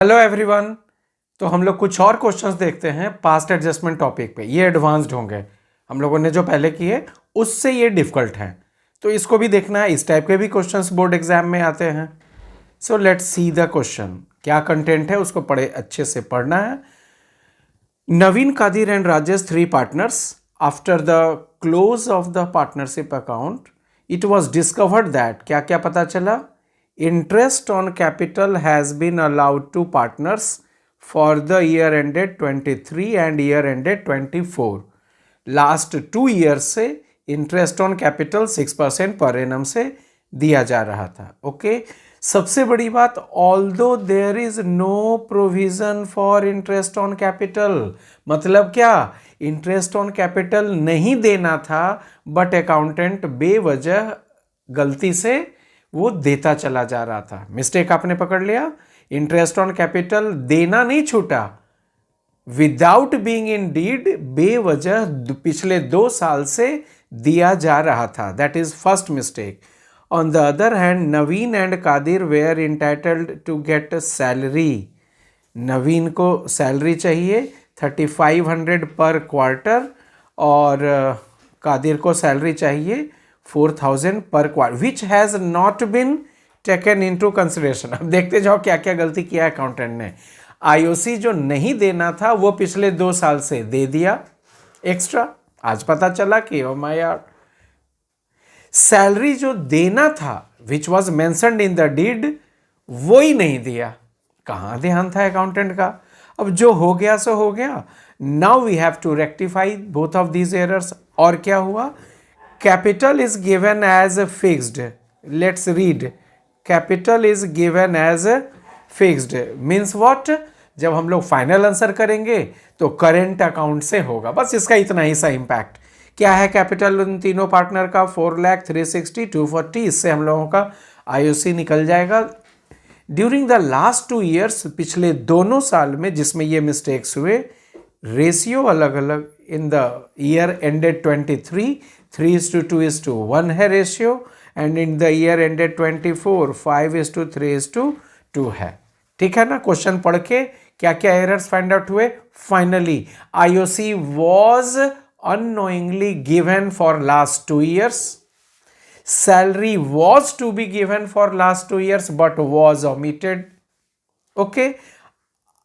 Hello everyone. तो हम लोग कुछ और क्वेश्चंस देखते हैं पास्ट एडजस्टमेंट टॉपिक पे। ये एडवांस्ड होंगे, हम लोगों ने जो पहले किए उससे ये डिफिकल्ट हैं, तो इसको भी देखना है। इस टाइप के भी क्वेश्चंस बोर्ड एग्जाम में आते हैं। So let's see the question, क्या कंटेंट है उसको पढ़े, अच्छे से पढ़ना है। Naveen Kadir and Rajesh 3 partners. After the close of the partnership account it was discovered that, क्या क्या पता चला? Interest on capital has been allowed to partners for the year ended 23 and year ended 24. Last 2 years से interest on capital 6% per annum से दिया जा रहा था। ओके, सबसे बड़ी बात, although there is no provision for interest on capital. मतलब क्या, इंटरेस्ट ऑन कैपिटल नहीं देना था, बट अकाउंटेंट बेवजह गलती से वो देता चला जा रहा था। मिस्टेक आपने पकड़ लिया। इंटरेस्ट ऑन कैपिटल देना नहीं छूटा, विदाउट बीइंग इन डीड बेवजह पिछले 2 साल से दिया जा रहा था। That is first mistake. On the other hand, Naveen and Kadir were entitled to get salary. Naveen को सैलरी चाहिए 3500 पर क्वार्टर और कादिर को सैलरी चाहिए 4000 पर quarter, which has not been taken into consideration. अब देखते जाओ क्या क्या गलती किया अकाउंटेंट ने। आईओसी जो नहीं देना था वो पिछले 2 साल से दे दिया एक्स्ट्रा, आज पता चला कि ओ माय गॉड। सैलरी जो देना था which was mentioned in the deed, वो ही नहीं दिया। कहां ध्यान था अकाउंटेंट का? अब जो हो गया सो हो गया। Now we have to rectify both of these errors. और क्या हुआ? Capital is given as fixed. Let's read. Capital is given as fixed. Means what? जब हम लोग फाइनल आंसर करेंगे तो करेंट अकाउंट से होगा। बस इसका इतना ही सा इम्पैक्ट। क्या है कैपिटल उन तीनों पार्टनर का? 4,360, 240। इससे हम लोगों का आईओसी निकल जाएगा। ड्यूरिंग द लास्ट 2 years, पिछले दोनों साल में जिसमें ये मिस्टेक्स हुए, रेशियो अलग अलग। इन द ईयर एंडेड 23 3:2:1 है ratio, and in the year ended 24 5:3:2 है। ठीक है ना? क्वेश्चन पढ़ के क्या क्या एरर्स फाइंड आउट हुए? Finally IOC was unknowingly given for last 2 years. Salary was to be given for last 2 years but was omitted. Okay,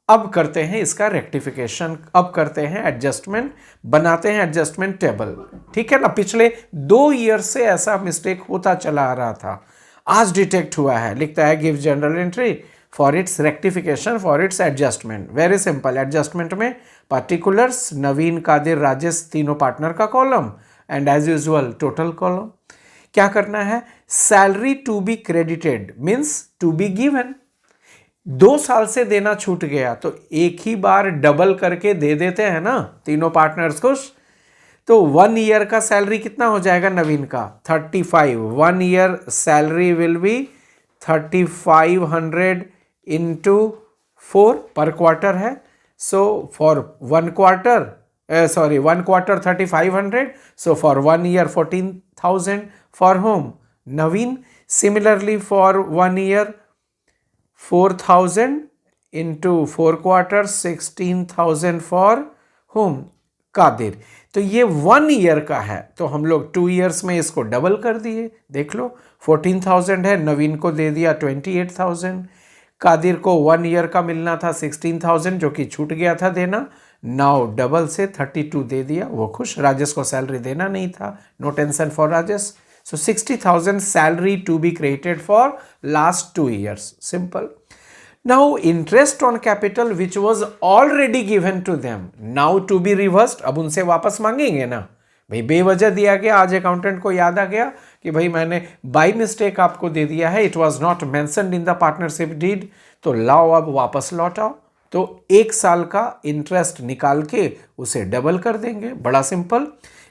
अब करते हैं इसका रेक्टिफिकेशन। अब करते हैं एडजस्टमेंट, बनाते हैं एडजस्टमेंट टेबल। ठीक है ना? पिछले 2 years से ऐसा मिस्टेक होता चला आ रहा था, आज डिटेक्ट हुआ है। लिखता है give general entry for its rectification for its adjustment. Very simple. Adjustment में पार्टिकुलर्स, नवीन, कादिर, राजेश तीनों पार्टनर का column, and as usual total column. क्या करना है? Salary to be credited means to be given. 2 साल से देना छूट गया तो एक ही बार डबल करके दे देते हैं ना तीनों पार्टनर्स को। तो 1 year का सैलरी कितना हो जाएगा नवीन का? 35। 1 year salary will be 3500 into 4 पर क्वार्टर है। So for 1 quarter 3500, so for 1 year 14,000 for whom? Naveen. Similarly for 1 year 4,000 into 4 quarters 16,000 for whom? Qadir. तो ये 1 year का है, तो हम लोग 2 years में इसको डबल कर दिए। देख लो 14,000 है, नवीन को दे दिया 28,000, कादिर को 1 year का मिलना था 16,000 जो कि छूट गया था देना। नाउ डबल से 32 दे दिया, वो खुश। राजेश को सैलरी देना नहीं था, no tension for Rajesh. So 60,000 salary to be created for last 2 years. Simple. Now interest on capital which was already given to them now to be reversed. अब उनसे वापस मांगेंगे ना भाई, बेवजह दिया गया। आज अकाउंटेंट को याद आ गया कि भाई मैंने बाई मिस्टेक आपको दे दिया है, it was not mentioned in the partnership deed, तो लाओ अब वापस लौटाओ। तो 1 साल का इंटरेस्ट निकाल के उसे डबल कर देंगे। बड़ा सिंपल।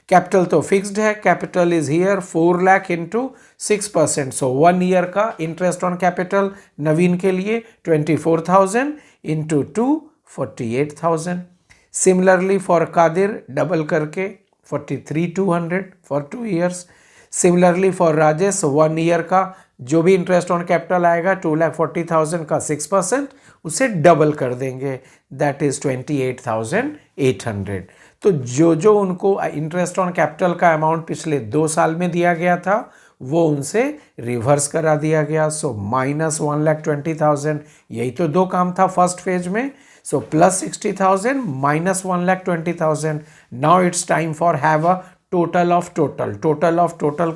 कैपिटल तो फिक्स्ड है, capital is here 4 lakh into 6%। So 1 year का इंटरेस्ट ऑन कैपिटल नवीन के लिए 24,000 into 2 48,000। Similarly for Kadir double करके 43,200 for 2 years। Similarly for Rajesh 1 year का जो भी इंटरेस्ट ऑन कैपिटल आएगा 2,40,000 का 6%, उसे डबल कर देंगे, दैट इज 28,800। तो जो जो उनको इंटरेस्ट ऑन कैपिटल का अमाउंट पिछले 2 साल में दिया गया था वो उनसे रिवर्स करा दिया गया। सो माइनस 1,20,000, यही तो 2 काम था फर्स्ट फेज में। So plus 60,000 minus 1,20,000। Now it's time for have a total of total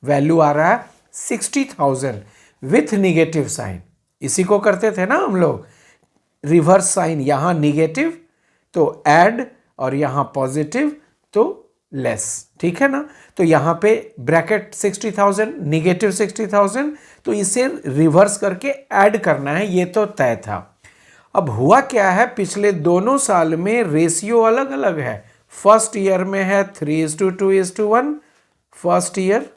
value आ रहा है 60,000 विथ निगेटिव साइन। इसी को करते थे ना हम लोग, रिवर्स साइन, यहां निगेटिव तो ऐड और यहां पॉजिटिव तो लेस, ठीक है ना। तो यहां पे ब्रैकेट 60,000 निगेटिव 60,000, तो इसे रिवर्स करके ऐड करना है, ये तो तय था। अब हुआ क्या है, पिछले दोनों साल में रेशियो अलग अलग है। फर्स्ट ईयर में है 3:2:1 फर्स्ट ईयर,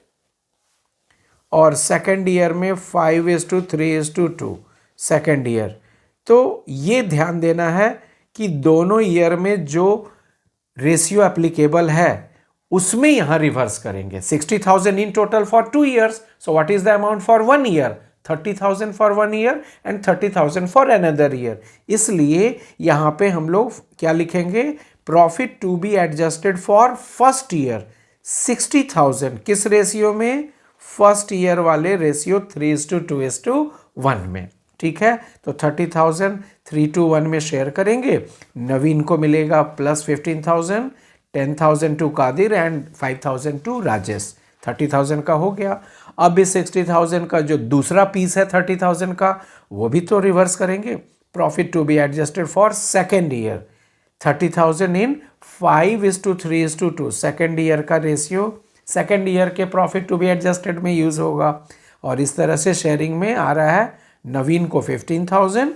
और सेकेंड ईयर में 5:3:2 सेकेंड ईयर। तो ये ध्यान देना है कि दोनों ईयर में जो रेशियो एप्लीकेबल है उसमें यहां रिवर्स करेंगे। 60,000 in total for 2 years, so what is the amount for 1 year? 30,000 for 1 year and 30,000 for another year. इसलिए यहां पे हम लोग क्या लिखेंगे, profit to be adjusted for first year 60,000 किस रेशियो में, फर्स्ट ईयर वाले रेशियो 3:2:1 में, ठीक है। तो 30,000 3:1 में शेयर करेंगे, नवीन को मिलेगा plus 15,000, 10,000 to Kadir and 5,000 to Rajesh. 30,000 का हो गया। अब इस 60,000 का जो दूसरा पीस है 30,000 का, वो भी तो रिवर्स करेंगे। Profit to be adjusted for second year 30,000 in 5:3:2 second year का रेशियो, सेकेंड ईयर के प्रॉफिट टू बी एडजस्टेड में यूज होगा। और इस तरह से शेयरिंग में आ रहा है, नवीन को 15,000,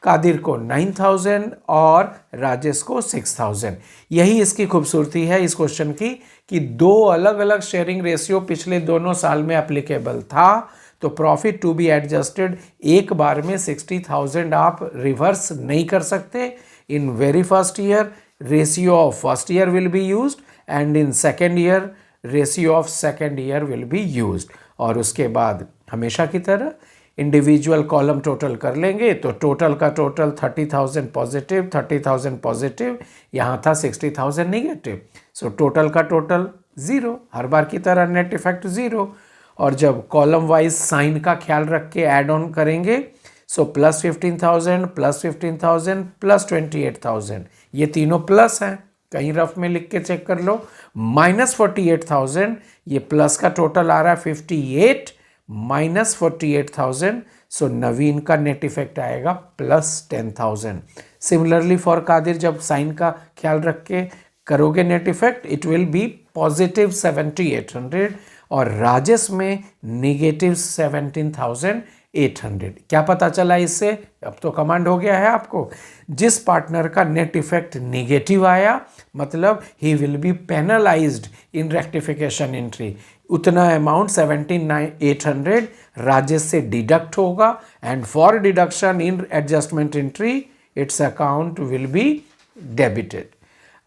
कादिर को 9,000 और राजेश को 6,000। यही इसकी खूबसूरती है इस क्वेश्चन की कि 2 अलग अलग शेयरिंग रेशियो पिछले दोनों साल में एप्लीकेबल था। तो प्रॉफिट टू बी एडजस्टेड एक बार में 60,000 आप रिवर्स नहीं कर सकते। In very first year ratio of first year will be used and in second year ratio of second year will be used. और उसके बाद हमेशा की तरह इंडिविजुअल कॉलम टोटल कर लेंगे। तो टोटल का टोटल 30,000 पॉजिटिव, 30,000 पॉजिटिव, यहाँ था 60,000 नेगेटिव। सो टोटल का टोटल 0, हर बार की तरह नेट इफेक्ट 0। और जब कॉलम वाइज साइन का ख्याल रख के ऐड ऑन करेंगे, सो प्लस 15,000 प्लस 15,000 प्लस 28,000, ये तीनों प्लस हैं, कहीं रफ में लिख के चेक कर लो। माइनस 48,000, ये प्लस का टोटल आ रहा है 58 माइनस 48,000, सो नवीन का नेट इफेक्ट आएगा प्लस 10,000। सिमिलरली फॉर कादिर जब साइन का ख्याल रख के करोगे net effect, it will be positive 7,800 और राजेश में नेगेटिव 17,800। क्या पता चला इससे, अब तो कमांड हो गया है आपको। जिस पार्टनर का नेट इफेक्ट नेगेटिव आया, मतलब he will be penalised in rectification entry, उतना अमाउंट 17,800 राजेश से डिडक्ट होगा and for deduction in adjustment entry it's account will be debited.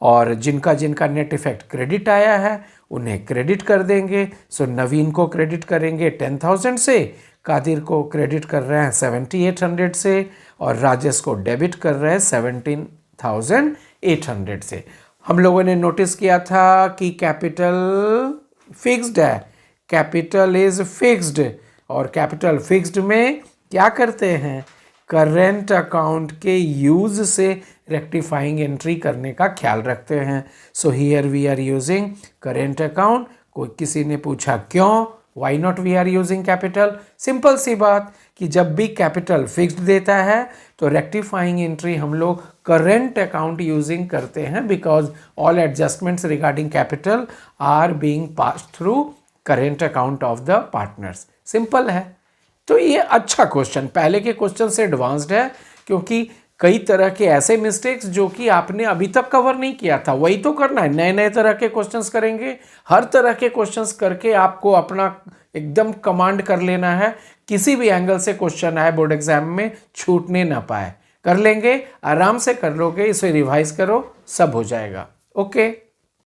और जिनका जिनका नेट इफेक्ट क्रेडिट आया है उन्हें क्रेडिट कर देंगे। सो नवीन को क्रेडिट करेंगे 10,000 से, कादिर को क्रेडिट कर रहे हैं 7,800 से और राजेश को डेबिट कर रहे हैं 17,800 से। हम लोगों ने नोटिस किया था कि कैपिटल फिक्स्ड है, कैपिटल इज फिक्स्ड, और कैपिटल फिक्स्ड में क्या करते हैं, करेंट अकाउंट के यूज से रेक्टिफाइंग एंट्री करने का ख्याल रखते हैं। So here we are using current account. कोई किसी ने पूछा क्यों, why not we are using capital, simple सी बात कि जब भी कैपिटल फिक्स्ड देता है तो रेक्टिफाइंग एंट्री हम लोग करेंट अकाउंट यूजिंग करते हैं, because all adjustments regarding capital R being passed through current account of the partners. Simple है। तो ये अच्छा क्वेश्चन, पहले के क्वेश्चन से एडवांस्ड है, क्योंकि कई तरह के ऐसे मिस्टेक्स जो कि आपने अभी तक कवर नहीं किया था वही तो करना है। नए नए तरह के क्वेश्चंस करेंगे, हर तरह के क्वेश्चंस करके आपको अपना एकदम कमांड कर लेना है, किसी भी एंगल से क्वेश्चन आए बोर्ड एग्जाम में छूटने ना पाए। कर लेंगे, आराम से कर लोगे, इसे रिवाइज करो, सब हो जाएगा। ओके।